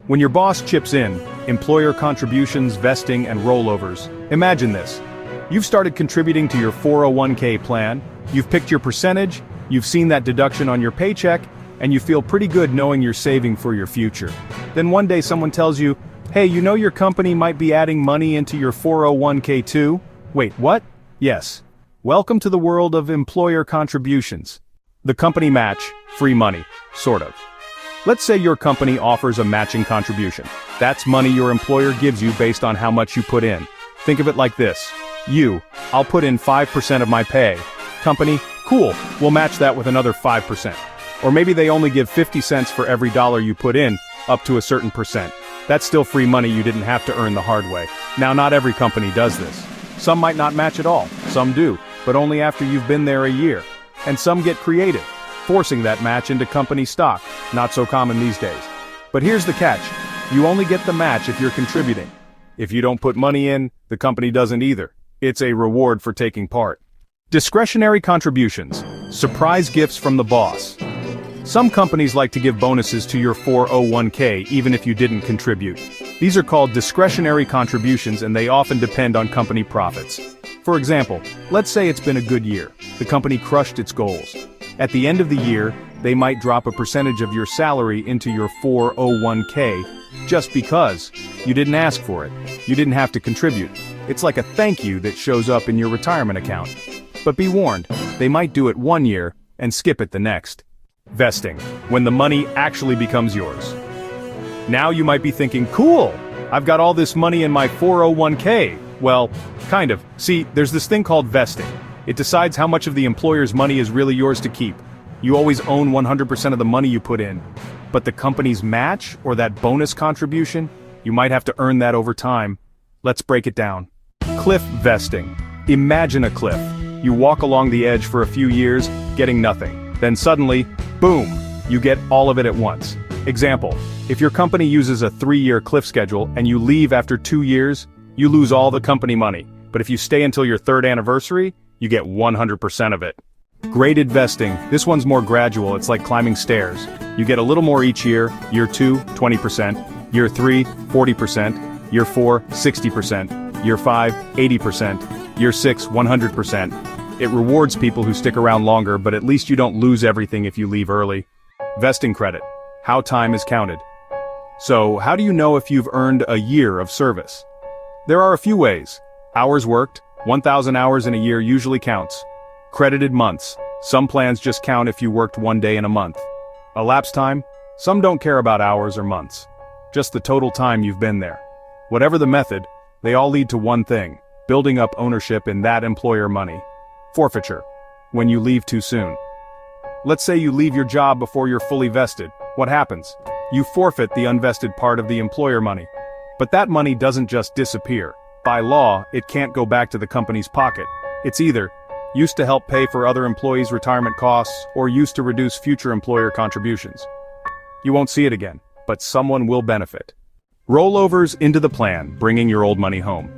When your boss chips in, employer contributions, vesting, and rollovers. Imagine this. You've started contributing to your 401k plan, you've picked your percentage, you've seen that deduction on your paycheck, and you feel pretty good knowing you're saving for your future. Then one day someone tells you, hey, you know your company might be adding money into your 401k too? Wait, what? Yes. Welcome to the world of employer contributions. The company match, free money, sort of. Let's say your company offers a matching contribution. That's money your employer gives you based on how much you put in. Think of it like this. I'll put in 5% of my pay. Company, cool, we'll match that with another 5%. Or maybe they only give 50 cents for every dollar you put in, up to a certain percent. That's still free money you didn't have to earn the hard way. Now, not every company does this. Some might not match at all, some do, but only after you've been there a year. And some get creative, forcing that match into company stock, not so common these days. But here's the catch, you only get the match if you're contributing. If you don't put money in, the company doesn't either. It's a reward for taking part. Discretionary contributions, surprise gifts from the boss. Some companies like to give bonuses to your 401k even if you didn't contribute. These are called discretionary contributions and they often depend on company profits. For example, let's say it's been a good year. The company crushed its goals. At the end of the year, they might drop a percentage of your salary into your 401k just because you didn't ask for it. You didn't have to contribute. It's like a thank you that shows up in your retirement account. But be warned, they might do it one year and skip it the next. Vesting, when the money actually becomes yours. Now you might be thinking, cool, I've got all this money in my 401k. Well, kind of. See, there's this thing called vesting. It decides how much of the employer's money is really yours to keep. You always own 100% of the money you put in. But the company's match, or that bonus contribution, you might have to earn that over time. Let's break it down. Cliff vesting. Imagine a cliff. You walk along the edge for a few years, getting nothing. Then suddenly, boom, you get all of it at once. Example, if your company uses a 3-year cliff schedule and you leave after 2 years, you lose all the company money. But if you stay until your 3rd anniversary, you get 100% of it. Graded vesting, this one's more gradual, it's like climbing stairs. You get a little more each year, year 2, 20%, year 3, 40%, year 4, 60%, year 5, 80%, year 6, 100%. It rewards people who stick around longer, but at least you don't lose everything if you leave early. Vesting credit, how time is counted. So, how do you know if you've earned a year of service? There are a few ways. Hours worked, 1,000 hours in a year usually counts. Credited months, some plans just count if you worked 1 day in a month. Elapsed time, some don't care about hours or months. Just the total time you've been there. Whatever the method, they all lead to one thing, building up ownership in that employer money. Forfeiture, when you leave too soon. Let's say you leave your job before you're fully vested. What happens? You forfeit the unvested part of the employer money. But that money doesn't just disappear. By law, it can't go back to the company's pocket. It's either used to help pay for other employees' retirement costs or used to reduce future employer contributions. You won't see it again, but someone will benefit. Rollovers into the plan, bringing your old money home.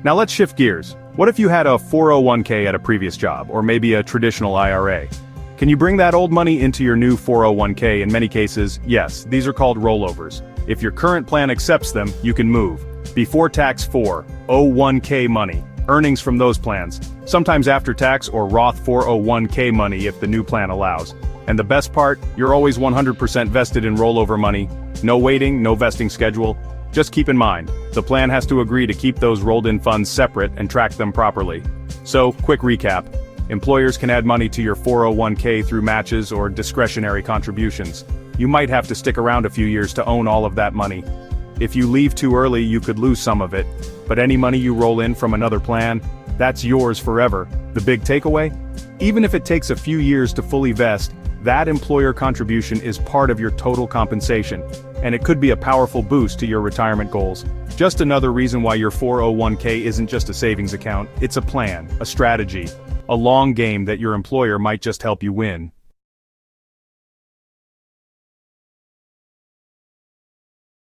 Now let's shift gears. What if you had a 401k at a previous job, or maybe a traditional IRA? Can you bring that old money into your new 401k? In many cases, yes, these are called rollovers. If your current plan accepts them, you can move. Before tax 401k money, earnings from those plans, sometimes after tax or Roth 401k money if the new plan allows. And the best part, you're always 100% vested in rollover money. No waiting, no vesting schedule. Just keep in mind, the plan has to agree to keep those rolled-in funds separate and track them properly. So, quick recap. Employers can add money to your 401k through matches or discretionary contributions. You might have to stick around a few years to own all of that money. If you leave too early, you could lose some of it. But any money you roll in from another plan, that's yours forever. The big takeaway? Even if it takes a few years to fully vest, that employer contribution is part of your total compensation, and it could be a powerful boost to your retirement goals. Just another reason why your 401k isn't just a savings account, it's a plan, a strategy, a long game that your employer might just help you win.